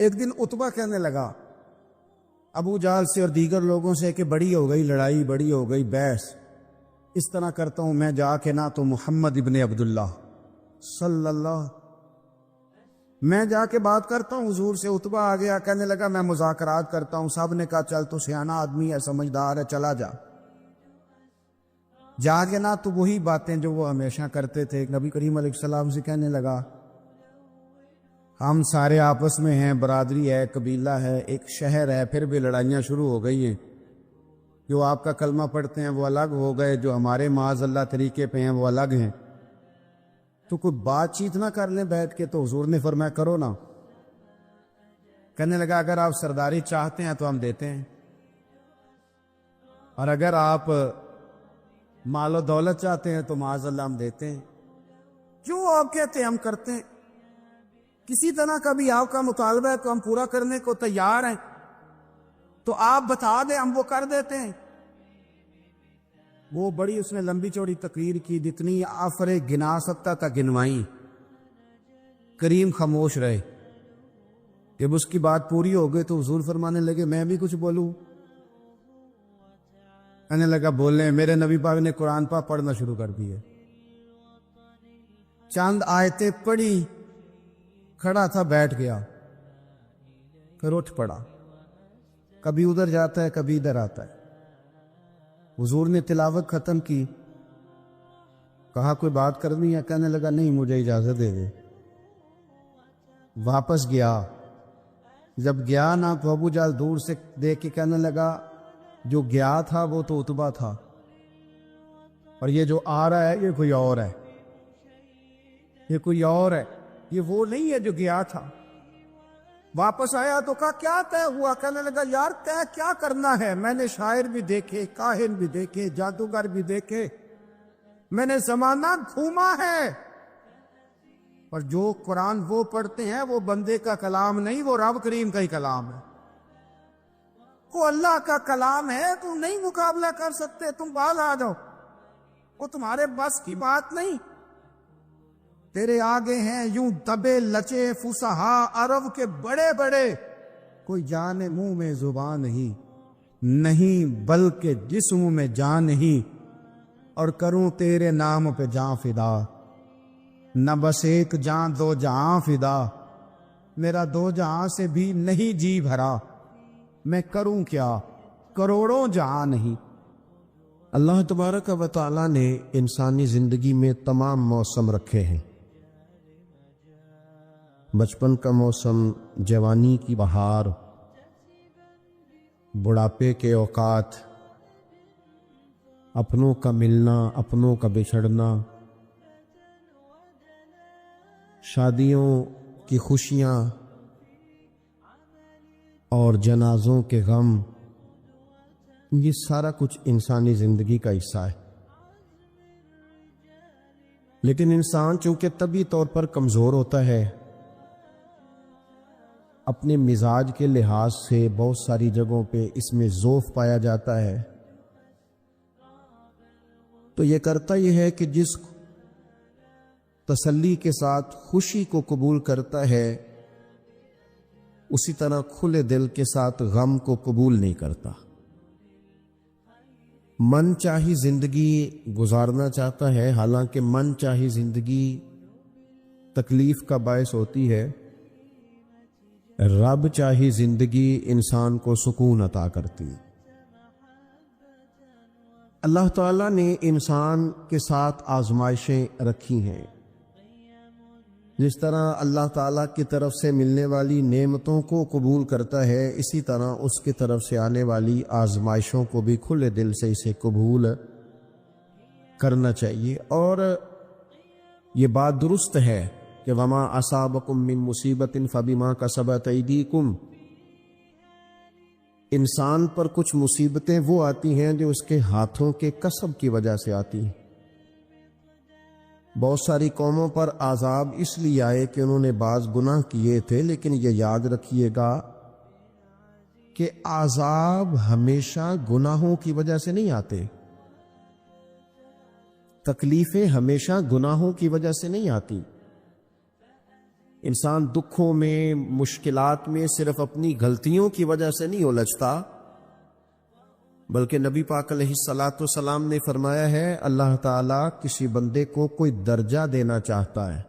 ایک دن عتبہ کہنے لگا ابو جہل سے اور دیگر لوگوں سے کہ بڑی ہو گئی لڑائی، بڑی ہو گئی بحث، اس طرح کرتا ہوں میں جا کے نہ تو محمد ابن عبداللہ صلی اللہ، میں جا کے بات کرتا ہوں حضور سے۔ عتبہ آ گیا، کہنے لگا میں مذاکرات کرتا ہوں۔ صاحب نے کہا چل تو سیانا آدمی ہے، سمجھدار ہے، چلا جا۔ جا کے نہ تو وہی باتیں جو وہ ہمیشہ کرتے تھے۔ نبی کریم علیہ السلام سے کہنے لگا ہم سارے آپس میں ہیں، برادری ہے، قبیلہ ہے، ایک شہر ہے، پھر بھی لڑائیاں شروع ہو گئی ہیں۔ جو آپ کا کلمہ پڑھتے ہیں وہ الگ ہو گئے، جو ہمارے معاذ اللہ طریقے پہ ہیں وہ الگ ہیں، تو کوئی بات چیت نہ کر لیں بیٹھ کے۔ تو حضور نے فرمایا کرو نا۔ کہنے لگا اگر آپ سرداری چاہتے ہیں تو ہم دیتے ہیں، اور اگر آپ مال و دولت چاہتے ہیں تو معاذ اللہ ہم دیتے ہیں۔ جو آپ کہتے ہیں ہم کرتے ہیں، کسی طرح کا بھی آپ کا مطالبہ ہے تو ہم پورا کرنے کو تیار ہیں، تو آپ بتا دیں ہم وہ کر دیتے ہیں۔ وہ بڑی اس نے لمبی چوڑی تقریر کی، جتنی آفرے گنا سکتا تھا گنوائیں۔ کریم خاموش رہے۔ جب اس کی بات پوری ہو گئی تو حضور فرمانے لگے میں بھی کچھ بولوں؟ کہنے لگا بولیں۔ میرے نبی پاک نے قرآن پاک پڑھنا شروع کر دیے، چند آیتیں پڑھی، کھڑا تھا بیٹھ گیا، پھر اٹھ پڑا، کبھی ادھر جاتا ہے کبھی ادھر آتا ہے۔ حضور نے تلاوت ختم کی، کہا کوئی بات کرنی ہے؟ کہنے لگا نہیں مجھے اجازت دے دے۔ واپس گیا، جب گیا نا تو ابو جہل دور سے دیکھ کے کہنے لگا جو گیا تھا وہ تو عتبہ تھا، اور یہ جو آ رہا ہے یہ کوئی اور ہے، یہ کوئی اور ہے، یہ وہ نہیں ہے جو گیا تھا۔ واپس آیا تو کہا کیا طے ہوا؟ کہنے لگا یار طے کیا کرنا ہے، میں نے شاعر بھی دیکھے، کاہن بھی دیکھے، جادوگر بھی دیکھے، میں نے زمانہ گھوما ہے، اور جو قرآن وہ پڑھتے ہیں وہ بندے کا کلام نہیں، وہ رب کریم کا ہی کلام ہے، وہ اللہ کا کلام ہے۔ تم نہیں مقابلہ کر سکتے، تم باز آ جاؤ، وہ تمہارے بس کی بات نہیں۔ تیرے آگے ہیں یوں دبے لچے فصحا عرب کے بڑے بڑے، کوئی جان منہ میں زبان نہیں بلکہ جسم میں جان نہیں، اور کروں تیرے نام پہ جان فدا، نہ بس ایک جان دو جہاں فدا، میرا دو جہاں سے بھی نہیں جی بھرا، میں کروں کیا کروڑوں جہاں نہیں۔ اللہ تبارک و تعالیٰ نے انسانی زندگی میں تمام موسم رکھے ہیں، بچپن کا موسم، جوانی کی بہار، بڑھاپے کے اوقات، اپنوں کا ملنا، اپنوں کا بچھڑنا، شادیوں کی خوشیاں اور جنازوں کے غم، یہ سارا کچھ انسانی زندگی کا حصہ ہے۔ لیکن انسان چونکہ طبعی طور پر کمزور ہوتا ہے، اپنے مزاج کے لحاظ سے بہت ساری جگہوں پہ اس میں ضعف پایا جاتا ہے، تو یہ کرتا یہ ہے کہ جس تسلی کے ساتھ خوشی کو قبول کرتا ہے، اسی طرح کھلے دل کے ساتھ غم کو قبول نہیں کرتا۔ من چاہی زندگی گزارنا چاہتا ہے، حالانکہ من چاہی زندگی تکلیف کا باعث ہوتی ہے، رب چاہی زندگی انسان کو سکون عطا کرتی ہے۔ اللہ تعالیٰ نے انسان کے ساتھ آزمائشیں رکھی ہیں، جس طرح اللہ تعالیٰ کی طرف سے ملنے والی نعمتوں کو قبول کرتا ہے، اسی طرح اس کی طرف سے آنے والی آزمائشوں کو بھی کھلے دل سے اسے قبول کرنا چاہیے۔ اور یہ بات درست ہے کہ وما اصابکم من مصیبت فبما کسبت ایدیکم، انسان پر کچھ مصیبتیں وہ آتی ہیں جو اس کے ہاتھوں کے کسب کی وجہ سے آتی ہیں۔ بہت ساری قوموں پر عذاب اس لیے آئے کہ انہوں نے بعض گناہ کیے تھے، لیکن یہ یاد رکھیے گا کہ عذاب ہمیشہ گناہوں کی وجہ سے نہیں آتے، تکلیفیں ہمیشہ گناہوں کی وجہ سے نہیں آتی۔ انسان دکھوں میں، مشکلات میں صرف اپنی غلطیوں کی وجہ سے نہیں الجھتا، بلکہ نبی پاک علیہ الصلاۃ والسلام نے فرمایا ہے اللہ تعالیٰ کسی بندے کو کوئی درجہ دینا چاہتا ہے،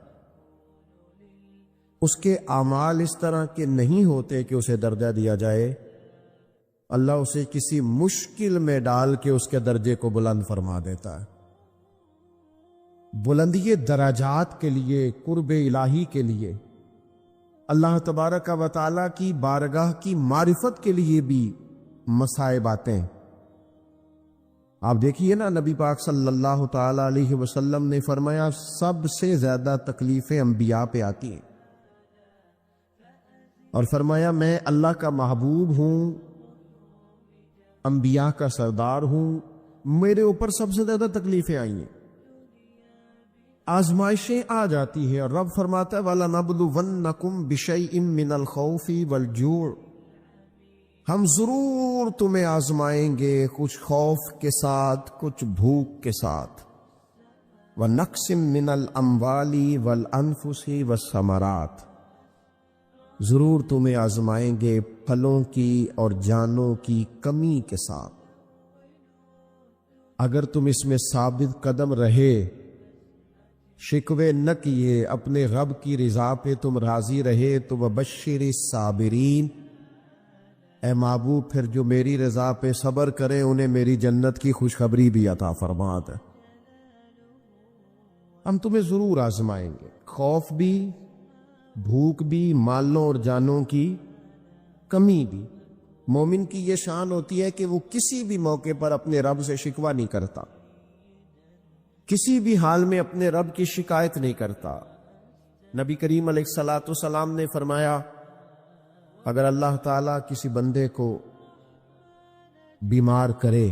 اس کے اعمال اس طرح کے نہیں ہوتے کہ اسے درجہ دیا جائے، اللہ اسے کسی مشکل میں ڈال کے اس کے درجے کو بلند فرما دیتا ہے۔ بلندی درجات کے لیے، قرب الہی کے لیے، اللہ تبارک و تعالیٰ کی بارگاہ کی معرفت کے لیے بھی مصائب آتے ہیں۔ آپ دیکھیے نا، نبی پاک صلی اللہ تعالی علیہ وسلم نے فرمایا سب سے زیادہ تکلیفیں انبیاء پہ آتی ہیں، اور فرمایا میں اللہ کا محبوب ہوں، انبیاء کا سردار ہوں، میرے اوپر سب سے زیادہ تکلیفیں آئی ہیں، آزمائشیں آ جاتی ہیں، اور رب فرماتا ہے وَلَنَبْلُوَنَّكُمْ بِشَيْءٍ مِّنَ الْخَوْفِ وَالْجُوعِ، ہم ضرور تمہیں آزمائیں گے کچھ خوف کے ساتھ، کچھ بھوک کے ساتھ، وَنَقْصٍ مِّنَ الْأَمْوَالِ وَالْأَنفُسِ وَالثَّمَرَاتِ، ضرور تمہیں آزمائیں گے پھلوں کی اور جانوں کی کمی کے ساتھ، اگر تم اس میں ثابت قدم رہے، شکوے نہ کیے، اپنے رب کی رضا پہ تم راضی رہے، تو وَبَشِّرِ الصَّابِرِينَ، اے محبوب پھر جو میری رضا پہ صبر کریں انہیں میری جنت کی خوشخبری بھی عطا فرما دے۔ ہم تمہیں ضرور آزمائیں گے، خوف بھی، بھوک بھی، مالوں اور جانوں کی کمی بھی۔ مومن کی یہ شان ہوتی ہے کہ وہ کسی بھی موقع پر اپنے رب سے شکوہ نہیں کرتا، کسی بھی حال میں اپنے رب کی شکایت نہیں کرتا۔ نبی کریم علیہ الصلاۃ والسلام نے فرمایا اگر اللہ تعالیٰ کسی بندے کو بیمار کرے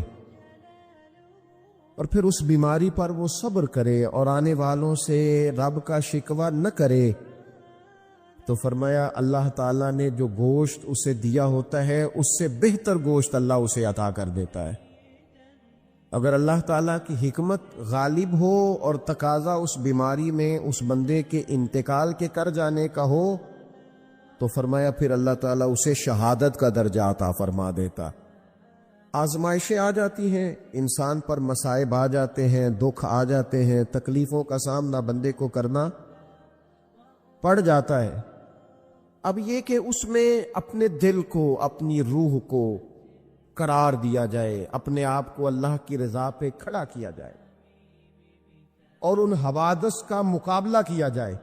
اور پھر اس بیماری پر وہ صبر کرے اور آنے والوں سے رب کا شکوہ نہ کرے، تو فرمایا اللہ تعالیٰ نے جو گوشت اسے دیا ہوتا ہے اس سے بہتر گوشت اللہ اسے عطا کر دیتا ہے۔ اگر اللہ تعالیٰ کی حکمت غالب ہو اور تقاضا اس بیماری میں اس بندے کے انتقال کے کر جانے کا ہو، تو فرمایا پھر اللہ تعالیٰ اسے شہادت کا درجہ عطا فرما دیتا۔ آزمائشیں آ جاتی ہیں، انسان پر مصائب آ جاتے ہیں، دکھ آ جاتے ہیں، تکلیفوں کا سامنا بندے کو کرنا پڑ جاتا ہے۔ اب یہ کہ اس میں اپنے دل کو، اپنی روح کو قرار دیا جائے، اپنے آپ کو اللہ کی رضا پہ کھڑا کیا جائے اور ان حوادث کا مقابلہ کیا جائے،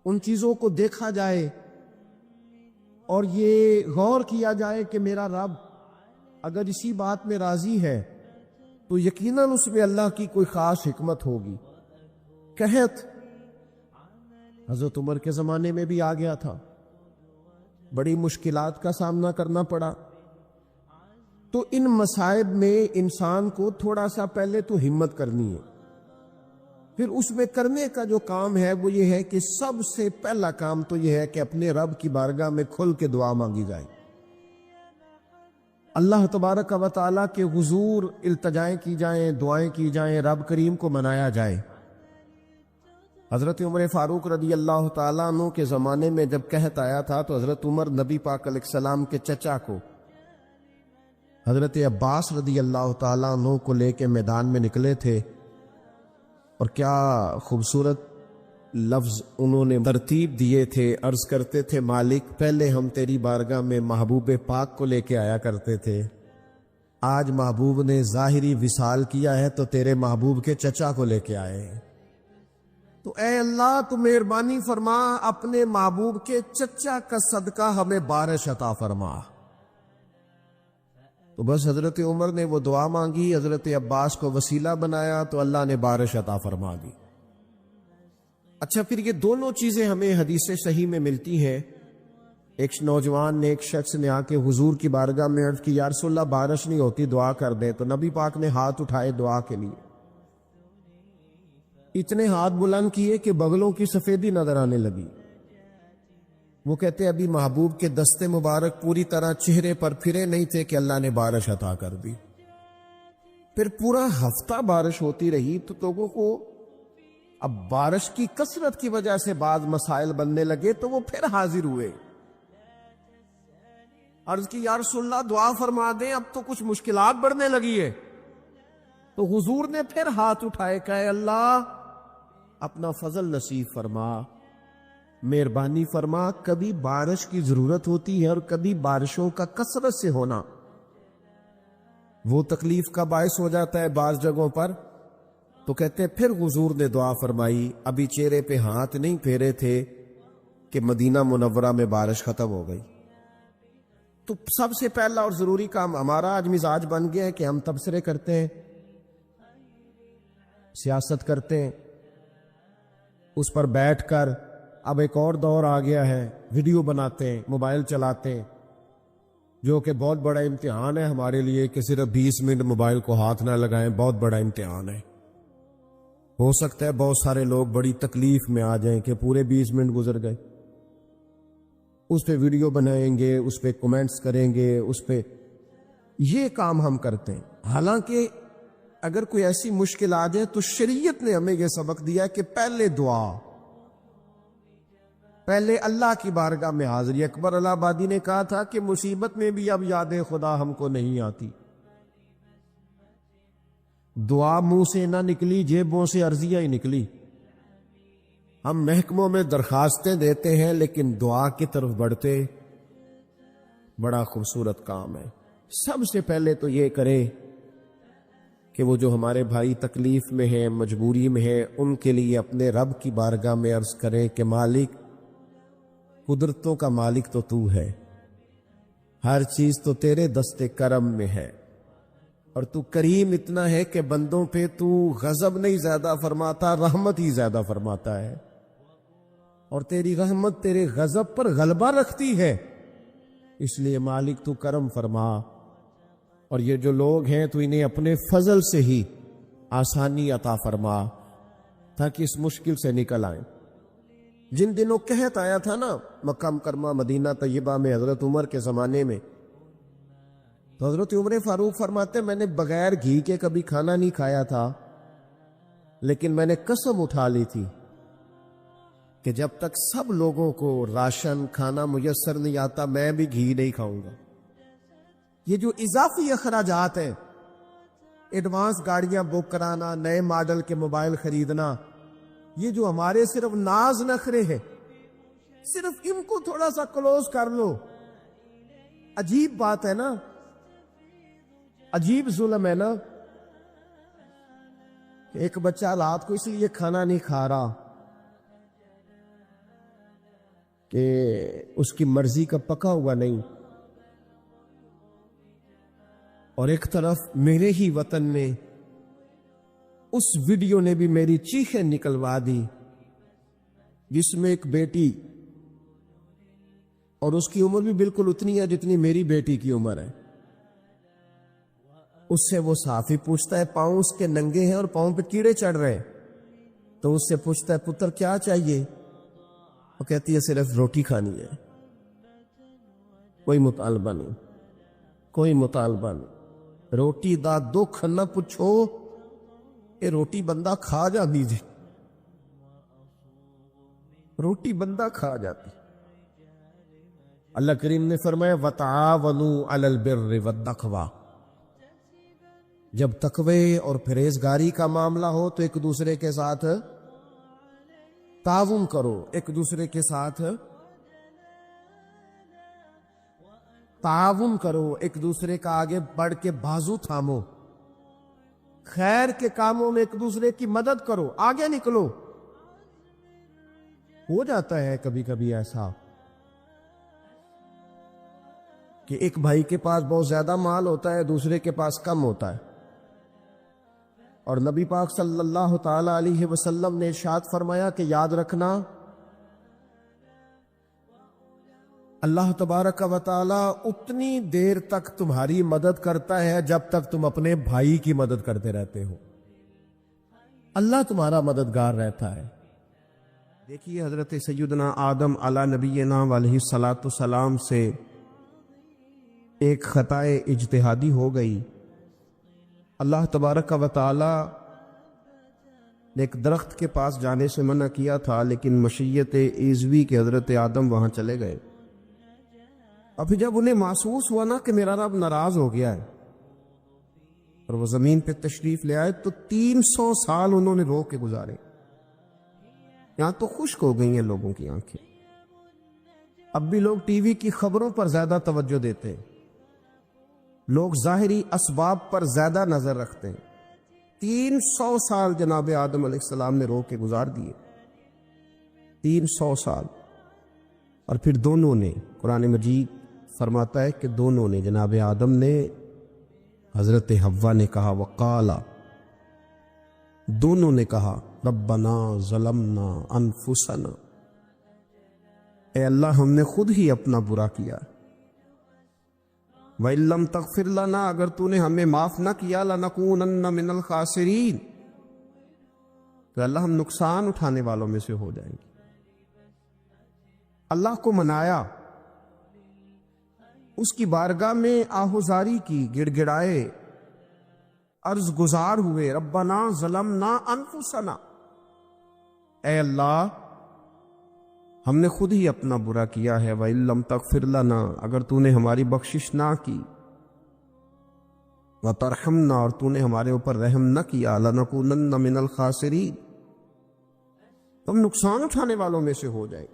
ان چیزوں کو دیکھا جائے اور یہ غور کیا جائے کہ میرا رب اگر اسی بات میں راضی ہے تو یقیناً اس میں اللہ کی کوئی خاص حکمت ہوگی۔ قحط حضرت عمر کے زمانے میں بھی آ گیا تھا، بڑی مشکلات کا سامنا کرنا پڑا۔ تو ان مصائب میں انسان کو تھوڑا سا پہلے تو ہمت کرنی ہے، پھر اس میں کرنے کا جو کام ہے وہ یہ ہے کہ سب سے پہلا کام تو یہ ہے کہ اپنے رب کی بارگاہ میں کھل کے دعا مانگی جائے، اللہ تبارک و تعالیٰ کے حضور التجائیں کی جائیں، دعائیں کی جائیں، رب کریم کو منایا جائے۔ حضرت عمر فاروق رضی اللہ تعالیٰ عنہ کے زمانے میں جب قحط آیا تھا تو حضرت عمر نبی پاک علیہ السلام کے چچا کو حضرت عباس رضی اللہ تعالیٰ عنہ کو لے کے میدان میں نکلے تھے، اور کیا خوبصورت لفظ انہوں نے ترتیب دیے تھے، عرض کرتے تھے مالک پہلے ہم تیری بارگاہ میں محبوب پاک کو لے کے آیا کرتے تھے، آج محبوب نے ظاہری وصال کیا ہے تو تیرے محبوب کے چچا کو لے کے آئے ہیں، تو اے اللہ تو مہربانی فرما اپنے محبوب کے چچا کا صدقہ ہمیں بارش عطا فرما۔ تو بس حضرت عمر نے وہ دعا مانگی، حضرت عباس کو وسیلہ بنایا تو اللہ نے بارش عطا فرما دی۔ اچھا، پھر یہ دونوں چیزیں ہمیں حدیث صحیح میں ملتی ہیں۔ ایک نوجوان نے، ایک شخص نے آ کے حضور کی بارگاہ میں عرض کی یا رسول اللہ بارش نہیں ہوتی، دعا کر دیں، تو نبی پاک نے ہاتھ اٹھائے دعا کے لیے، اتنے ہاتھ بلند کیے کہ بغلوں کی سفیدی نظر آنے لگی۔ وہ کہتے ابھی محبوب کے دستے مبارک پوری طرح چہرے پر پھرے نہیں تھے کہ اللہ نے بارش عطا کر دی۔ پھر پورا ہفتہ بارش ہوتی رہی تو لوگوں کو اب بارش کی کثرت کی وجہ سے بعض مسائل بننے لگے تو وہ پھر حاضر ہوئے. عرض کی یا رسول اللہ دعا فرما دیں، اب تو کچھ مشکلات بڑھنے لگی ہے. تو حضور نے پھر ہاتھ اٹھائے، کہے اللہ اپنا فضل نصیب فرما، مہربانی فرما. کبھی بارش کی ضرورت ہوتی ہے اور کبھی بارشوں کا کثرت سے ہونا وہ تکلیف کا باعث ہو جاتا ہے بعض جگہوں پر. تو کہتے ہیں پھر حضور نے دعا فرمائی، ابھی چہرے پہ ہاتھ نہیں پھیرے تھے کہ مدینہ منورہ میں بارش ختم ہو گئی. تو سب سے پہلا اور ضروری کام ہمارا آج مزاج بن گیا ہے کہ ہم تبصرے کرتے ہیں، سیاست کرتے ہیں، اس پر بیٹھ کر. اب ایک اور دور آ گیا ہے، ویڈیو بناتے ہیں، موبائل چلاتے ہیں، جو کہ بہت بڑا امتحان ہے ہمارے لیے کہ صرف 20 منٹ موبائل کو ہاتھ نہ لگائیں. بہت بڑا امتحان ہے. ہو سکتا ہے بہت سارے لوگ بڑی تکلیف میں آ جائیں کہ پورے 20 منٹ گزر گئے. اس پہ ویڈیو بنائیں گے، اس پہ کومنٹس کریں گے، اس پہ یہ کام ہم کرتے ہیں. حالانکہ اگر کوئی ایسی مشکل آ جائے تو شریعت نے ہمیں یہ سبق دیا کہ پہلے دعا، پہلے اللہ کی بارگاہ میں حاضری. اکبر الہ آبادی نے کہا تھا کہ مصیبت میں بھی اب یاد خدا ہم کو نہیں آتی. دعا منہ سے نہ نکلی، جیبوں سے عرضیاں ہی نکلی. ہم محکموں میں درخواستیں دیتے ہیں لیکن دعا کی طرف بڑھتے. بڑا خوبصورت کام ہے. سب سے پہلے تو یہ کرے کہ وہ جو ہمارے بھائی تکلیف میں ہیں، مجبوری میں ہیں، ان کے لیے اپنے رب کی بارگاہ میں عرض کریں کہ مالک، قدرتوں کا مالک تو تو ہے، ہر چیز تو تیرے دست کرم میں ہے، اور تو کریم اتنا ہے کہ بندوں پہ تو غضب نہیں زیادہ فرماتا، رحمت ہی زیادہ فرماتا ہے. اور تیری رحمت تیرے غضب پر غلبہ رکھتی ہے. اس لیے مالک تو کرم فرما. اور یہ جو لوگ ہیں تو انہیں اپنے فضل سے ہی آسانی عطا فرما تاکہ اس مشکل سے نکل آئیں. جن دنوں قحط آیا تھا نا مکہ مکرمہ مدینہ طیبہ میں حضرت عمر کے زمانے میں، تو حضرت عمر فاروق فرماتے میں نے بغیر گھی کے کبھی کھانا نہیں کھایا تھا، لیکن میں نے قسم اٹھا لی تھی کہ جب تک سب لوگوں کو راشن کھانا میسر نہیں آتا میں بھی گھی نہیں کھاؤں گا. یہ جو اضافی اخراجات ہیں، ایڈوانس گاڑیاں بک کرانا، نئے ماڈل کے موبائل خریدنا، یہ جو ہمارے صرف ناز نخرے ہیں، صرف ان کو تھوڑا سا کلوز کر لو. عجیب بات ہے نا، عجیب ظلم ہے نا کہ ایک بچہ رات کو اس لیے کھانا نہیں کھا رہا کہ اس کی مرضی کا پکا ہوا نہیں، اور ایک طرف میرے ہی وطن میں اس ویڈیو نے بھی میری چیخیں نکلوا دی جس میں ایک بیٹی، اور اس کی عمر بھی بالکل اتنی ہے جتنی میری بیٹی کی عمر ہے، اس سے وہ صافی پوچھتا ہے، پاؤں اس کے ننگے ہیں اور پاؤں پہ کیڑے چڑھ رہے ہیں، تو اس سے پوچھتا ہے پتر کیا چاہیے؟ وہ کہتی ہے صرف روٹی کھانی ہے، کوئی مطالبہ نہیں، کوئی مطالبہ نہیں. روٹی دا دکھ نہ پوچھو، یہ روٹی بندہ کھا جا دیجیے، روٹی بندہ کھا جاتی. اللہ کریم نے فرمایا وَتَعَاوَنُوا عَلَى الْبِرِّ وَالتَّقْوَىٰ. جب تقوی اور پرہیزگاری کا معاملہ ہو تو ایک دوسرے کے ساتھ تعاون کرو، ایک دوسرے کے ساتھ تعاون کرو، ایک دوسرے کا آگے بڑھ کے بازو تھامو، خیر کے کاموں میں ایک دوسرے کی مدد کرو، آگے نکلو. ہو جاتا ہے کبھی کبھی ایسا کہ ایک بھائی کے پاس بہت زیادہ مال ہوتا ہے، دوسرے کے پاس کم ہوتا ہے، اور نبی پاک صلی اللہ تعالی علیہ وسلم نے ارشاد فرمایا کہ یاد رکھنا اللہ تبارک و تعالی اتنی دیر تک تمہاری مدد کرتا ہے جب تک تم اپنے بھائی کی مدد کرتے رہتے ہو. اللہ تمہارا مددگار رہتا ہے. دیکھیے حضرت سیدنا آدم علی نبینا علیہ الصلاۃ والسلام سے ایک خطائے اجتہادی ہو گئی. اللہ تبارک و تعالی ایک درخت کے پاس جانے سے منع کیا تھا، لیکن مشیت ایزوی کے حضرت آدم وہاں چلے گئے۔ اور پھر جب انہیں محسوس ہوا نا کہ میرا رب ناراض ہو گیا ہے اور وہ زمین پہ تشریف لے آئے، تو 300 سال انہوں نے رو کے گزارے۔ یہاں تو خشک ہو گئی ہیں لوگوں کی آنکھیں۔ اب بھی لوگ ٹی وی کی خبروں پر زیادہ توجہ دیتے ہیں، لوگ ظاہری اسباب پر زیادہ نظر رکھتے ہیں۔ 300 سال جناب آدم علیہ السلام نے رو کے گزار دیے، 300 سال۔ اور پھر دونوں نے، قرآن مجید فرماتا ہے کہ دونوں نے، جناب آدم نے، حضرت حوا نے کہا وقالا، دونوں نے کہا ربنا ظلمنا انفسنا، اے اللہ ہم نے خود ہی اپنا برا کیا، وَإِن لَّمْ تَغْفِرْ لَنَا، اگر تو نے ہمیں معاف نہ کیا، لَنَكُونَنَّ مِنَ الْخَاسِرِينَ، تو اللہ ہم نقصان اٹھانے والوں میں سے ہو جائیں گے۔ اللہ کو منایا، اس کی بارگاہ میں آہوزاری کی، گڑ گڑائے، عرض گزار ہوئے، ربنا ظلمنا انفسنا، اے اللہ ہم نے خود ہی اپنا برا کیا ہے، وَإِن لَّمْ تَغْفِرْ لَنَا، اگر تو نے ہماری بخشش نہ کی، وَتَرْحَمْنَا، اور تو نے ہمارے اوپر رحم نہ کیا، لَنَكُونَنَّ مِنَ الْخَاسِرِينَ، تم نقصان اٹھانے والوں میں سے ہو جائے۔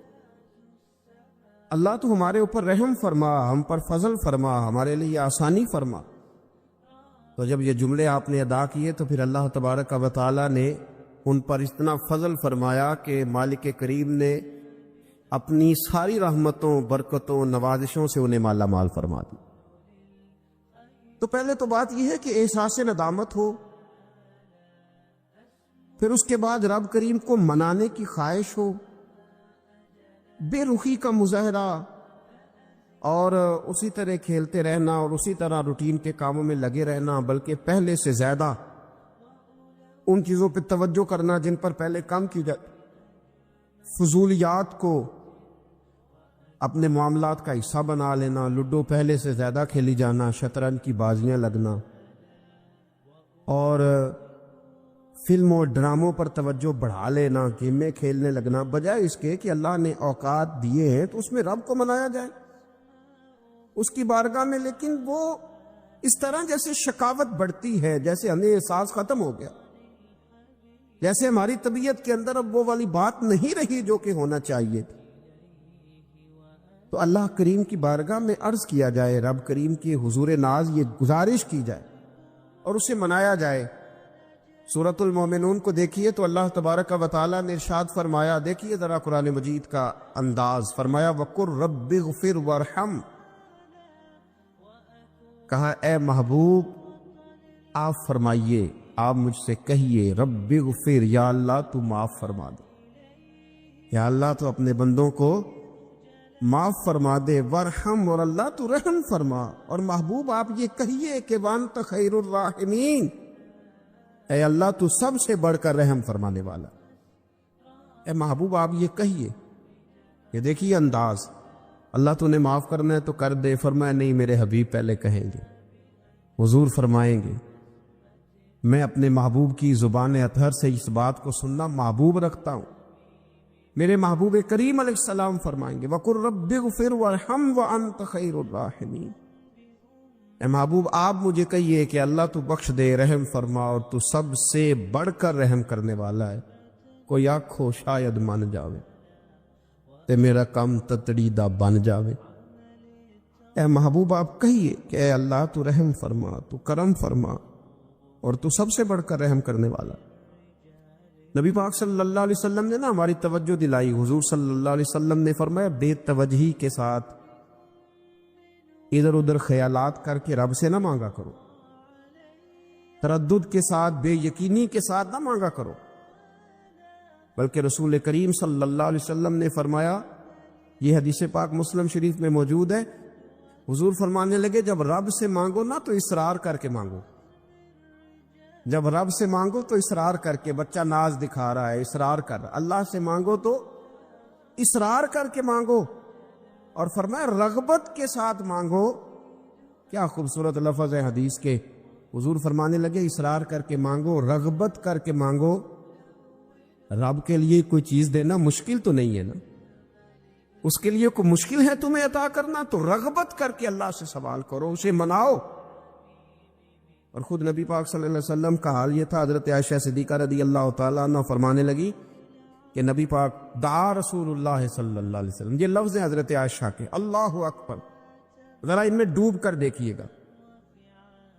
اللہ تو ہمارے اوپر رحم فرما، ہم پر فضل فرما، ہمارے لیے آسانی فرما۔ تو جب یہ جملے آپ نے ادا کیے تو پھر اللہ تبارک و تعالی نے ان پر اتنا فضل فرمایا کہ مالک کریم نے اپنی ساری رحمتوں، برکتوں، نوازشوں سے انہیں مالا مال فرما دی۔ تو پہلے تو بات یہ ہے کہ احساس ندامت ہو، پھر اس کے بعد رب کریم کو منانے کی خواہش ہو، بے رخی کا مظاہرہ، اور اسی طرح کھیلتے رہنا اور اسی طرح روٹین کے کاموں میں لگے رہنا، بلکہ پہلے سے زیادہ ان چیزوں پہ توجہ کرنا جن پر پہلے کام کی جائے، فضولیات کو اپنے معاملات کا حصہ بنا لینا، لوڈو پہلے سے زیادہ کھیلی جانا، شطرنج کی بازیاں لگنا، اور فلموں اور ڈراموں پر توجہ بڑھا لینا، گیمیں کھیلنے لگنا، بجائے اس کے کہ اللہ نے اوقات دیے ہیں تو اس میں رب کو منایا جائے اس کی بارگاہ میں۔ لیکن وہ اس طرح جیسے شکاوت بڑھتی ہے، جیسے ہمیں احساس ختم ہو گیا، جیسے ہماری طبیعت کے اندر اب وہ والی بات نہیں رہی جو کہ ہونا چاہیے تھی۔ تو اللہ کریم کی بارگاہ میں عرض کیا جائے، رب کریم کی حضور ناز یہ گزارش کی جائے اور اسے منایا جائے۔ سورۃ المومنون کو دیکھیے تو اللہ تبارک و تعالیٰ نے ارشاد فرمایا، دیکھیے ذرا قرآن مجید کا انداز، فرمایا وَقُلْ رَبِّ اغْفِرْ وَارْحَمْ، کہا اے محبوب آپ فرمائیے، آپ مجھ سے کہیے، رب اغفر، یا اللہ تو معاف فرما دے، یا اللہ تو اپنے بندوں کو معاف فرما دے، ورحم، اور اللہ تو رحم فرما، اور محبوب آپ یہ کہیے کہ وانت خیر الراحمین، اے اللہ تو سب سے بڑھ کر رحم فرمانے والا، اے محبوب آپ یہ کہیے۔ یہ دیکھیے انداز، اللہ تو نے معاف کرنا ہے تو کر دے، فرمایا نہیں میرے حبیب پہلے کہیں گے، حضور فرمائیں گے، میں اپنے محبوب کی زبان اطہر سے اس بات کو سننا محبوب رکھتا ہوں۔ میرے محبوب کریم علیہ السلام فرمائیں گے وَقُلْ رَبِّ اغْفِرْ وَارْحَمْ وَأَنْتَ خَيْرُ الرَّاحِمِينَ، اے محبوب آپ مجھے کہیے کہ اللہ تو بخش دے، رحم فرما، اور تو سب سے بڑھ کر رحم کرنے والا ہے، کوئی آنکھو شاید من جاوے تے میرا کم تتڑی دا بن جاوے۔ اے محبوب آپ کہیے کہ اے اللہ تو رحم فرما، تو کرم فرما، اور تو سب سے بڑھ کر رحم کرنے والا۔ نبی پاک صلی اللہ علیہ وسلم نے نا ہماری توجہ دلائی، حضور صلی اللہ علیہ وسلم نے فرمایا بے توجہی کے ساتھ ادھر ادھر خیالات کر کے رب سے نہ مانگا کرو، تردد کے ساتھ، بے یقینی کے ساتھ نہ مانگا کرو، بلکہ رسول کریم صلی اللہ علیہ وسلم نے فرمایا، یہ حدیث پاک مسلم شریف میں موجود ہے، حضور فرمانے لگے جب رب سے مانگو نا تو اصرار کر کے مانگو، جب رب سے مانگو تو اصرار کر کے، بچہ ناز دکھا رہا ہے اصرار کر، اللہ سے مانگو تو اصرار کر کے مانگو، اور فرمایا رغبت کے ساتھ مانگو۔ کیا خوبصورت لفظ ہے حدیث کے، حضور فرمانے لگے اصرار کر کے مانگو، رغبت کر کے مانگو، رب کے لیے کوئی چیز دینا مشکل تو نہیں ہے نا، اس کے لیے کوئی مشکل ہے تمہیں عطا کرنا؟ تو رغبت کر کے اللہ سے سوال کرو، اسے مناؤ۔ اور خود نبی پاک صلی اللہ علیہ وسلم کا حال یہ تھا، حضرت عائشہ صدیقہ رضی اللہ تعالیٰ عنہ فرمانے لگی کہ نبی پاک دعا رسول اللہ صلی اللہ علیہ وسلم، یہ لفظ ہیں حضرت عائشہ کے، اللہ اکبر، ذرا ان میں ڈوب کر دیکھیے گا،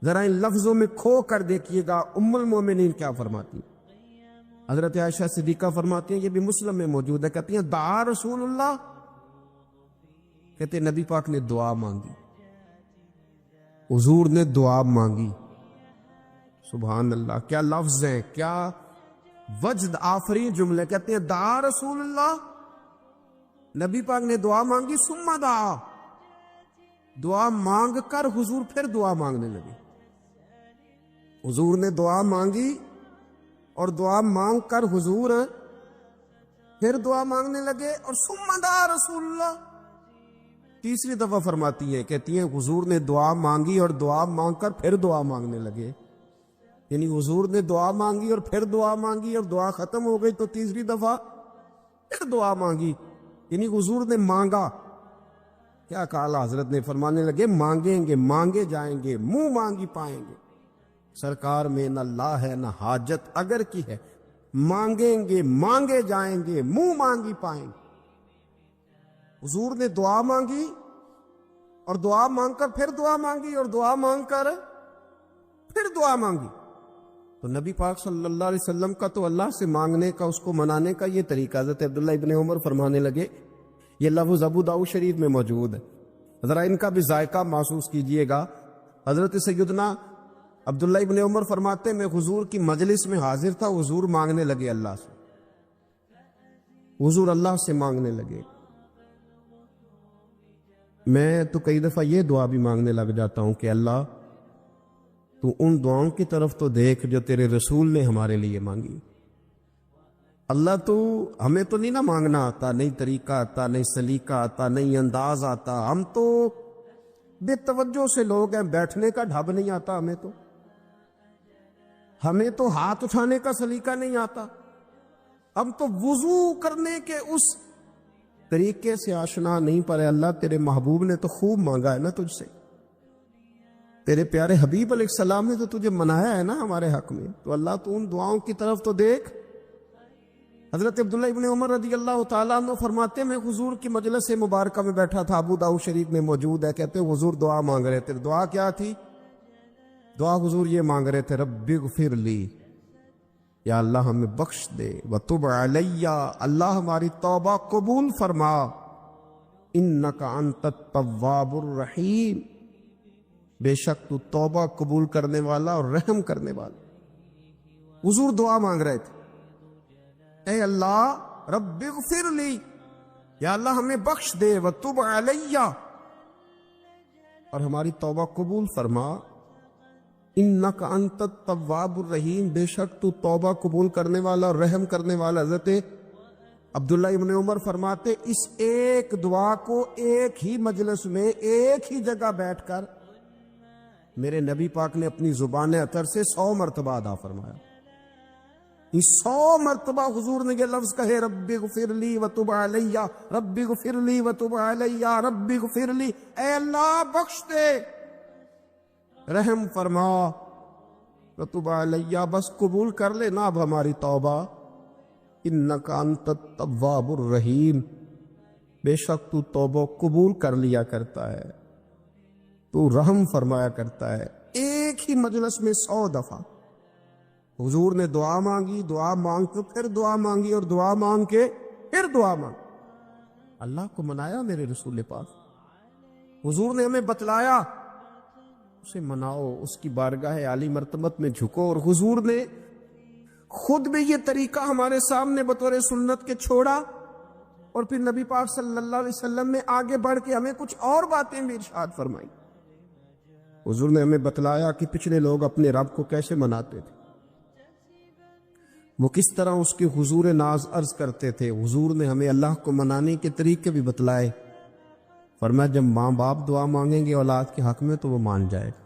ذرا ان لفظوں میں کھو کر دیکھیے گا ام المومنین کیا فرماتی ہیں۔ حضرت عائشہ صدیقہ فرماتی ہیں، یہ بھی مسلم میں موجود ہے، کہتی ہیں دعا رسول اللہ، کہتے ہیں نبی پاک نے دعا مانگی، حضور نے دعا مانگی۔ سبحان اللہ، کیا لفظ ہیں، کیا وجد آفرین جملے، کہتے ہیں دعا رسول اللہ، نبی پاک نے دعا مانگی، ثم دعا، دعا مانگ کر حضور پھر دعا مانگنے لگے۔ حضور نے دعا مانگی اور دعا مانگ کر حضور پھر دعا مانگنے لگے، اور ثم دعا رسول اللہ، تیسری دفعہ فرماتی ہیں، کہتی ہیں حضور نے دعا مانگی اور دعا مانگ کر پھر دعا مانگنے لگے، یعنی حضور نے دعا مانگی اور پھر دعا مانگی، اور دعا ختم ہو گئی تو تیسری دفعہ پھر دعا مانگی، یعنی حضور نے مانگا۔ کیا کہا حضرت نے، فرمانے لگے مانگیں گے مانگے جائیں گے، منہ مانگی پائیں گے، سرکار میں نہ لا ہے نہ حاجت اگر کی ہے، مانگیں گے مانگے جائیں گے، منہ مانگی پائیں گے۔ حضور نے دعا مانگی اور دعا مانگ کر پھر دعا مانگی، اور دعا مانگ کر پھر دعا مانگی۔ تو نبی پاک صلی اللہ علیہ وسلم کا تو اللہ سے مانگنے کا، اس کو منانے کا یہ طریقہ، حضرت عبداللہ ابن عمر فرمانے لگے، یہ لفظ ابو داؤد شریف میں موجود ہے، ذرا ان کا بھی ذائقہ محسوس کیجئے گا۔ حضرت سیدنا عبداللہ ابن عمر فرماتے، میں حضور کی مجلس میں حاضر تھا، حضور مانگنے لگے اللہ سے، حضور اللہ سے مانگنے لگے۔ میں تو کئی دفعہ یہ دعا بھی مانگنے لگ جاتا ہوں کہ اللہ تو ان دعاؤں کی طرف تو دیکھ جو تیرے رسول نے ہمارے لیے مانگی۔ اللہ تو ہمیں تو نہیں نا مانگنا آتا، نہیں طریقہ آتا، نہیں سلیقہ آتا، نہیں انداز آتا، ہم تو بے توجہ سے لوگ ہیں، بیٹھنے کا ڈھب نہیں آتا ہمیں تو ہاتھ اٹھانے کا سلیقہ نہیں آتا، ہم تو وضو کرنے کے اس طریقے سے آشنا نہیں، پر اللہ تیرے محبوب نے تو خوب مانگا ہے نا تجھ سے، تیرے پیارے حبیب علیہ السلام نے تو تجھے منایا ہے نا ہمارے حق میں، تو اللہ تو ان دعاؤں کی طرف تو دیکھ۔ حضرت عبداللہ ابن عمر رضی اللہ تعالیٰ عنہ فرماتے، میں حضور کی مجلس مبارکہ میں بیٹھا تھا، ابو داؤد شریف میں موجود ہے، کہتے حضور دعا مانگ رہے تھے۔ دعا کیا تھی؟ دعا حضور یہ مانگ رہے تھے، رب اغفر لی، یا اللہ ہمیں بخش دے، وتب علی، اللہ ہماری توبہ قبول فرما، انک انت التواب الرحیم، بے شک تو توبہ قبول کرنے والا اور رحم کرنے والا۔ حضور دعا مانگ رہے تھے، اے اللہ رب اغفر لی، یا اللہ ہمیں بخش دے، وتب علی، اور ہماری توبہ قبول فرما، انک انت التواب الرحیم، بے شک تو توبہ قبول کرنے والا اور رحم کرنے والا۔ حضرت عبداللہ ابن عمر فرماتے، اس ایک دعا کو ایک ہی مجلس میں ایک ہی جگہ بیٹھ کر میرے نبی پاک نے اپنی زبان اطہر سے 100 مرتبہ ادا فرمایا۔ 100 مرتبہ حضور نے یہ لفظ کہے، رب اغفر لی وتب علی، رب اغفر لی وتب علی، رب اغفر لی، اے اللہ بخش دے، رحم فرما، وتب علی، بس قبول کر لے نا اب ہماری توبہ، انک انت التواب الرحیم، بے شک تو توبہ قبول کر لیا کرتا ہے، تو رحم فرمایا کرتا ہے۔ ایک ہی مجلس میں 100 دفعہ حضور نے دعا مانگی، دعا مانگ کے پھر دعا مانگی، اور دعا مانگ کے پھر دعا مانگی۔ اللہ کو منایا میرے رسول پاک، حضور نے ہمیں بتلایا، اسے مناؤ، اس کی بارگاہ عالی مرتبت میں جھکو، اور حضور نے خود بھی یہ طریقہ ہمارے سامنے بطور سنت کے چھوڑا، اور پھر نبی پاک صلی اللہ علیہ وسلم نے آگے بڑھ کے ہمیں کچھ اور باتیں بھی ارشاد فرمائی۔ حضور نے ہمیں بتلایا کہ پچھلے لوگ اپنے رب کو کیسے مناتے تھے، وہ کس طرح اس کے حضور ناز عرض کرتے تھے۔ حضور نے ہمیں اللہ کو منانے کے طریقے بھی بتلائے، فرمایا جب ماں باپ دعا مانگیں گے اولاد کے حق میں تو وہ مان جائے گا۔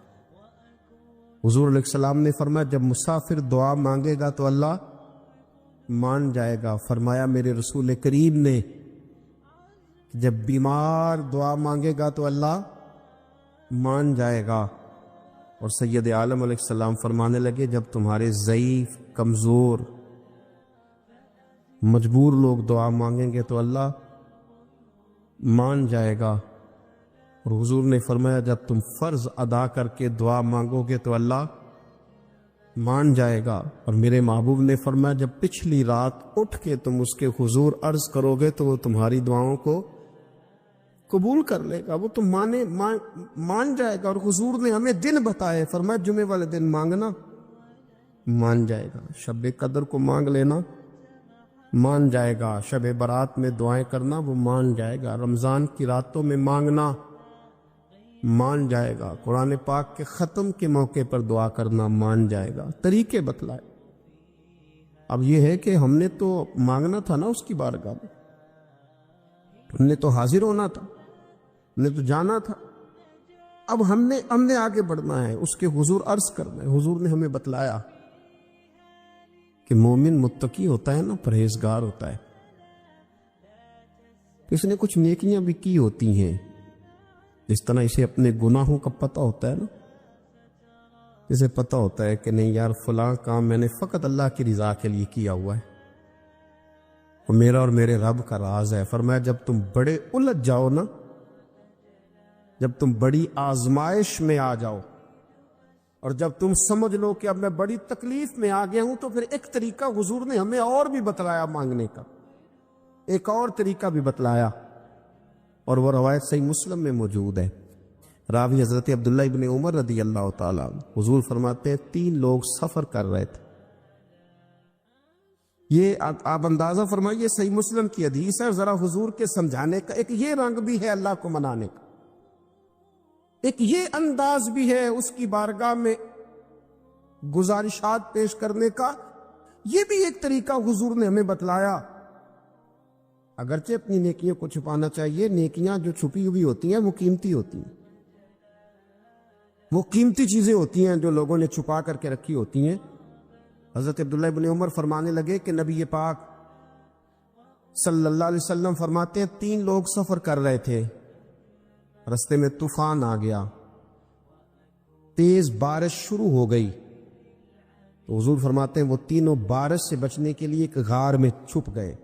حضور علیہ السلام نے فرمایا جب مسافر دعا مانگے گا تو اللہ مان جائے گا۔ فرمایا میرے رسول کریم نے جب بیمار دعا مانگے گا تو اللہ مان جائے گا۔ اور سید عالم علیہ السلام فرمانے لگے جب تمہارے ضعیف، کمزور، مجبور لوگ دعا مانگیں گے تو اللہ مان جائے گا۔ اور حضور نے فرمایا جب تم فرض ادا کر کے دعا مانگو گے تو اللہ مان جائے گا۔ اور میرے محبوب نے فرمایا جب پچھلی رات اٹھ کے تم اس کے حضور عرض کرو گے تو وہ تمہاری دعاؤں کو قبول کر لے گا، وہ تم مان جائے گا۔ اور حضور نے ہمیں دن بتائے، فرمایا جمعے والے دن مانگنا مان جائے گا، شب قدر کو مانگ لینا مان جائے گا، شب برات میں دعائیں کرنا وہ مان جائے گا، رمضان کی راتوں میں مانگنا مان جائے گا، قرآن پاک کے ختم کے موقع پر دعا کرنا مان جائے گا۔ طریقے بتلائے۔ اب یہ ہے کہ ہم نے تو مانگنا تھا نا اس کی بارگاہ میں، ہم نے تو حاضر ہونا تھا، ہم نے تو جانا تھا۔ اب ہم نے آگے بڑھنا ہے، اس کے حضور عرض کرنا ہے۔ حضور نے ہمیں بتلایا کہ مومن متقی ہوتا ہے نا، پرہیزگار ہوتا ہے، اس نے کچھ نیکیاں بھی کی ہوتی ہیں، جس طرح اسے اپنے گناہوں کا پتہ ہوتا ہے نا، اسے پتہ ہوتا ہے کہ نہیں یار فلاں کام میں نے فقط اللہ کی رضا کے لیے کیا ہوا ہے، وہ میرا اور میرے رب کا راز ہے۔ فرمایا جب تم بڑے الجھ جاؤ نا، جب تم بڑی آزمائش میں آ جاؤ اور جب تم سمجھ لو کہ اب میں بڑی تکلیف میں آ گیا ہوں، تو پھر ایک طریقہ حضور نے ہمیں اور بھی بتلایا مانگنے کا، ایک اور طریقہ بھی بتلایا، اور وہ روایت صحیح مسلم میں موجود ہے۔ راوی حضرت عبداللہ ابن عمر رضی اللہ تعالیٰ عنہ، حضور فرماتے ہیں 3 لوگ سفر کر رہے تھے۔ یہ آپ اندازہ فرمائیے صحیح مسلم کی حدیث ہے، ذرا حضور کے سمجھانے کا ایک یہ رنگ بھی ہے اللہ کو منانے کا، ایک یہ انداز بھی ہے اس کی بارگاہ میں گزارشات پیش کرنے کا، یہ بھی ایک طریقہ حضور نے ہمیں بتلایا۔ اگرچہ اپنی نیکیوں کو چھپانا چاہیے، نیکیاں جو چھپی ہوئی ہوتی ہیں وہ قیمتی ہوتی ہیں، وہ قیمتی چیزیں ہوتی ہیں جو لوگوں نے چھپا کر کے رکھی ہوتی ہیں۔ حضرت عبداللہ ابن عمر فرمانے لگے کہ نبی پاک صلی اللہ علیہ وسلم فرماتے ہیں 3 لوگ سفر کر رہے تھے، رستے میں طوفان آ گیا، تیز بارش شروع ہو گئی، تو حضور فرماتے ہیں وہ تینوں بارش سے بچنے کے لیے ایک غار میں چھپ گئے۔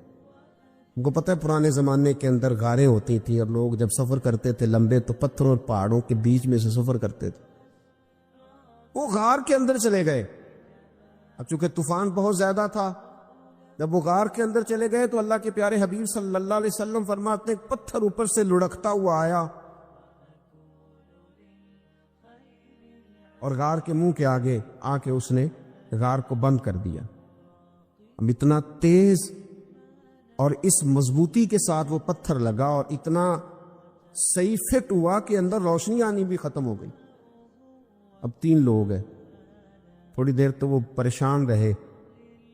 ان کو پتہ ہے پرانے زمانے کے اندر غاریں ہوتی تھیں، اور لوگ جب سفر کرتے تھے لمبے تو پتھروں اور پہاڑوں کے بیچ میں سے سفر کرتے تھے، وہ غار کے اندر چلے گئے۔ اب چونکہ طوفان بہت زیادہ تھا، جب وہ غار کے اندر چلے گئے تو اللہ کے پیارے حبیب صلی اللہ علیہ وسلم فرماتے ہیں پتھر اوپر سے لڑکتا ہوا آیا اور غار کے منہ کے آگے آ کے اس نے غار کو بند کر دیا۔ اب اتنا تیز اور اس مضبوطی کے ساتھ وہ پتھر لگا اور اتنا صحیح فٹ ہوا کہ اندر روشنی آنی بھی ختم ہو گئی۔ اب 3 لوگ ہیں، تھوڑی دیر تو وہ پریشان رہے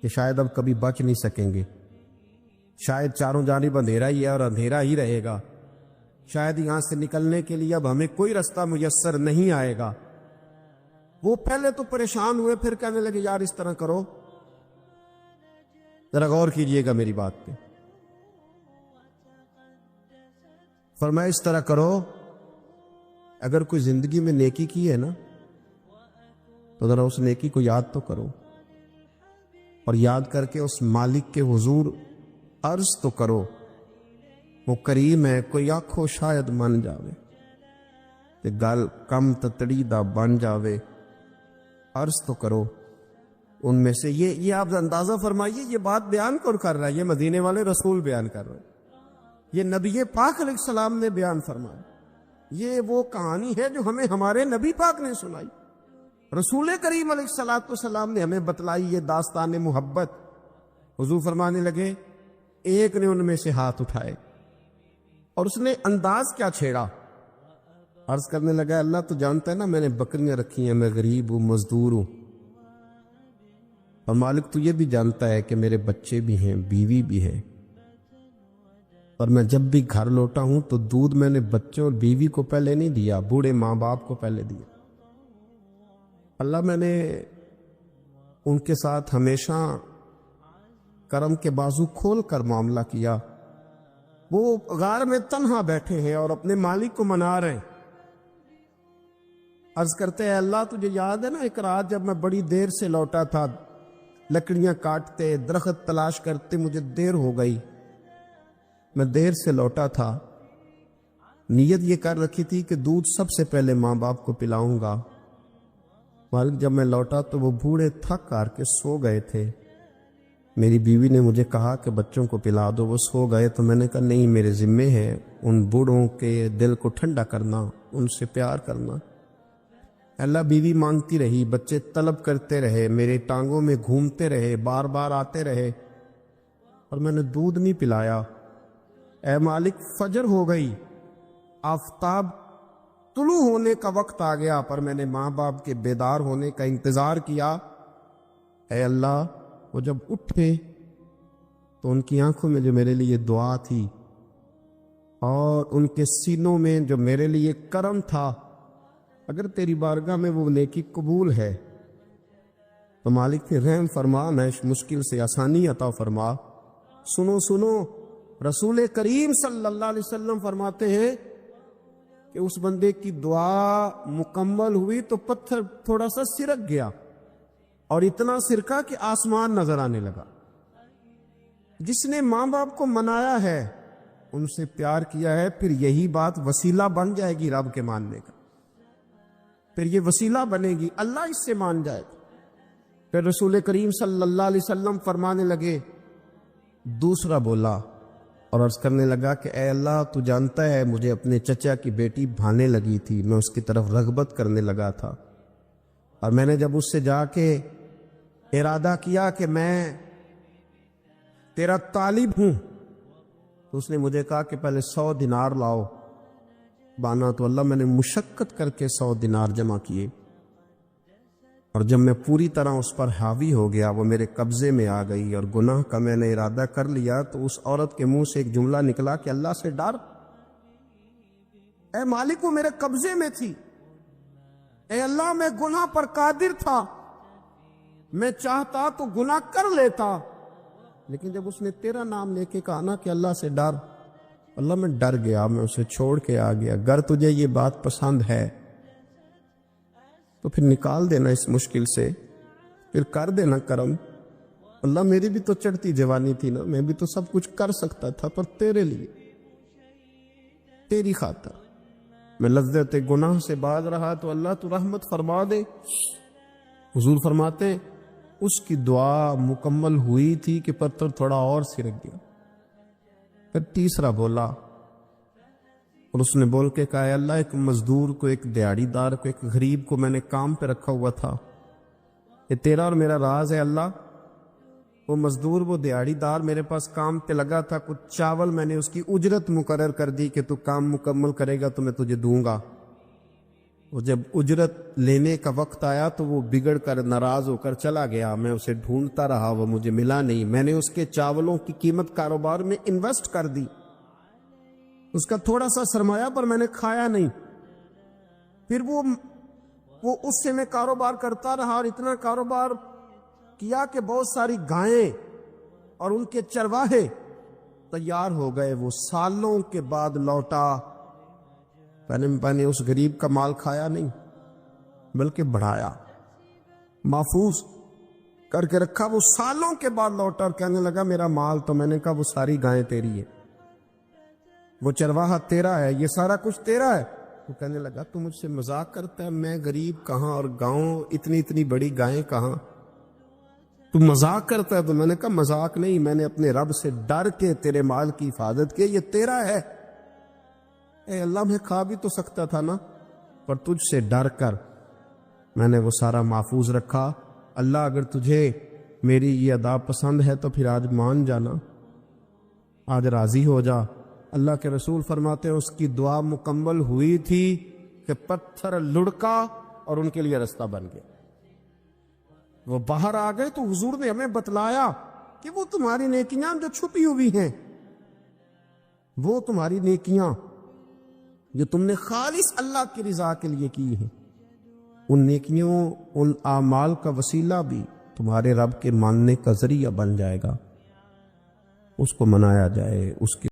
کہ شاید اب کبھی بچ نہیں سکیں گے، شاید چاروں جانب اندھیرا ہی ہے اور اندھیرا ہی رہے گا، شاید یہاں سے نکلنے کے لیے اب ہمیں کوئی رستہ میسر نہیں آئے گا۔ وہ پہلے تو پریشان ہوئے، پھر کہنے لگے یار اس طرح کرو، ذرا غور کیجئے گا میری بات پہ، فرمایا اس طرح کرو، اگر کوئی زندگی میں نیکی کی ہے نا تو ذرا اس نیکی کو یاد تو کرو، اور یاد کر کے اس مالک کے حضور عرض تو کرو، وہ کریم ہے، کوئی آنکھو شاید من جاوے کہ گل کم تتڑی دا بن جاوے، عرض تو کرو۔ ان میں سے یہ آپ اندازہ فرمائیے یہ بات بیان کون کر رہا ہے؟ یہ مدینے والے رسول بیان کر رہے ہیں، یہ نبی پاک علیہ السلام نے بیان فرمایا، یہ وہ کہانی ہے جو ہمیں ہمارے نبی پاک نے سنائی، رسول کریم علیہ السلام نے ہمیں بتلائی، یہ داستان محبت۔ حضور فرمانے لگے ایک نے ان میں سے ہاتھ اٹھائے اور اس نے انداز کیا چھیڑا، عرض کرنے لگا اللہ تو جانتا ہے نا میں نے بکریاں رکھی ہیں، میں غریب ہوں، مزدور ہوں، اور مالک تو یہ بھی جانتا ہے کہ میرے بچے بھی ہیں، بیوی بھی ہے، اور میں جب بھی گھر لوٹا ہوں تو دودھ میں نے بچوں اور بیوی کو پہلے نہیں دیا، بوڑھے ماں باپ کو پہلے دیا۔ اللہ میں نے ان کے ساتھ ہمیشہ کرم کے بازو کھول کر معاملہ کیا. وہ غار میں تنہا بیٹھے ہیں اور اپنے مالک کو منا رہے ہیں. عرض کرتے ہیں اللہ تجھے یاد ہے نا ایک رات جب میں بڑی دیر سے لوٹا تھا, لکڑیاں کاٹتے درخت تلاش کرتے مجھے دیر ہو گئی, میں دیر سے لوٹا تھا, نیت یہ کر رکھی تھی کہ دودھ سب سے پہلے ماں باپ کو پلاؤں گا. مالک جب میں لوٹا تو وہ بوڑھے تھک کر کے سو گئے تھے. میری بیوی نے مجھے کہا کہ بچوں کو پلا دو, وہ سو گئے. تو میں نے کہا نہیں, میرے ذمے ہے ان بوڑھوں کے دل کو ٹھنڈا کرنا, ان سے پیار کرنا. اللہ بیوی مانگتی رہی, بچے طلب کرتے رہے, میرے ٹانگوں میں گھومتے رہے, بار بار آتے رہے, اور میں نے دودھ نہیں پلایا. اے مالک فجر ہو گئی, آفتاب طلوع ہونے کا وقت آ گیا, پر میں نے ماں باپ کے بیدار ہونے کا انتظار کیا. اے اللہ وہ جب اٹھے تو ان کی آنکھوں میں جو میرے لیے دعا تھی اور ان کے سینوں میں جو میرے لیے کرم تھا, اگر تیری بارگاہ میں وہ نیکی قبول ہے تو مالک پھر رحم فرما, میں مشکل سے آسانی عطا فرما. سنو سنو, رسول کریم صلی اللہ علیہ وسلم فرماتے ہیں کہ اس بندے کی دعا مکمل ہوئی تو پتھر تھوڑا سا سرک گیا, اور اتنا سرکا کہ آسمان نظر آنے لگا. جس نے ماں باپ کو منایا ہے, ان سے پیار کیا ہے, پھر یہی بات وسیلہ بن جائے گی رب کے ماننے کا, پھر یہ وسیلہ بنے گی, اللہ اس سے مان جائے گا. پھر رسول کریم صلی اللہ علیہ وسلم فرمانے لگے, دوسرا بولا اور عرض کرنے لگا کہ اے اللہ تو جانتا ہے مجھے اپنے چچا کی بیٹی بھانے لگی تھی, میں اس کی طرف رغبت کرنے لگا تھا, اور میں نے جب اس سے جا کے ارادہ کیا کہ میں تیرا طالب ہوں, تو اس نے مجھے کہا کہ پہلے 100 دینار لاؤ. بانا تو اللہ میں نے مشقت کر کے 100 دینار جمع کیے, اور جب میں پوری طرح اس پر حاوی ہو گیا, وہ میرے قبضے میں آ گئی اور گناہ کا میں نے ارادہ کر لیا, تو اس عورت کے منہ سے ایک جملہ نکلا کہ اللہ سے ڈر. اے مالک وہ میرے قبضے میں تھی, اے اللہ میں گناہ پر قادر تھا, میں چاہتا تو گناہ کر لیتا, لیکن جب اس نے تیرا نام لے کے کہا نا کہ اللہ سے ڈر, اللہ میں ڈر گیا, میں اسے چھوڑ کے آ گیا. اگر تجھے یہ بات پسند ہے تو پھر نکال دینا اس مشکل سے, پھر کر دینا کرم. اللہ میری بھی تو چڑھتی جوانی تھی نا, میں بھی تو سب کچھ کر سکتا تھا, پر تیرے لیے, تیری خاطر میں لذت گناہ سے باز رہا, تو اللہ تو رحمت فرما دے. حضور فرماتے اس کی دعا مکمل ہوئی تھی کہ پتھر تھوڑا اور سرک گیا. پھر تیسرا بولا, اور اس نے بول کے کہا, اے اللہ ایک مزدور کو, ایک دیہڑی دار کو, ایک غریب کو میں نے کام پہ رکھا ہوا تھا, یہ تیرا اور میرا راز ہے اللہ. وہ مزدور, وہ دیہڑی دار میرے پاس کام پہ لگا تھا, کچھ چاول میں نے اس کی اجرت مقرر کر دی کہ تو کام مکمل کرے گا تو میں تجھے دوں گا. وہ جب اجرت لینے کا وقت آیا تو وہ بگڑ کر ناراض ہو کر چلا گیا. میں اسے ڈھونڈتا رہا, وہ مجھے ملا نہیں. میں نے اس کے چاولوں کی قیمت کاروبار میں انویسٹ کر دی, اس کا تھوڑا سا سرمایہ, پر میں نے کھایا نہیں. پھر وہ اس سے میں کاروبار کرتا رہا, اور اتنا کاروبار کیا کہ بہت ساری گائیں اور ان کے چرواہے تیار ہو گئے. وہ سالوں کے بعد لوٹا, میں نے اس غریب کا مال کھایا نہیں بلکہ بڑھایا, محفوظ کر کے رکھا. وہ سالوں کے بعد لوٹا اور کہنے لگا میرا مال, تو میں نے کہا وہ ساری گائیں تیری ہے, وہ چرواہا تیرا ہے, یہ سارا کچھ تیرا ہے. وہ کہنے لگا تو مجھ سے مذاق کرتا ہے, میں غریب کہاں اور گاؤں اتنی بڑی گائیں کہاں, تو مذاق کرتا ہے. تو میں نے کہا مذاق نہیں, میں نے اپنے رب سے ڈر کے تیرے مال کی حفاظت کی, یہ تیرا ہے. اے اللہ میں کھا بھی تو سکتا تھا نا, پر تجھ سے ڈر کر میں نے وہ سارا محفوظ رکھا. اللہ اگر تجھے میری یہ ادا پسند ہے تو پھر آج مان جانا, آج راضی ہو جا. اللہ کے رسول فرماتے ہیں اس کی دعا مکمل ہوئی تھی کہ پتھر لڑکا اور ان کے لیے رستہ بن گیا. وہ باہر آ گئے تو حضور نے ہمیں بتلایا کہ وہ تمہاری نیکیاں جو چھپی ہوئی ہیں, وہ تمہاری نیکیاں جو تم نے خالص اللہ کی رضا کے لیے کی ہیں, ان نیکیوں, ان اعمال کا وسیلہ بھی تمہارے رب کے ماننے کا ذریعہ بن جائے گا. اس کو منایا جائے، اس کی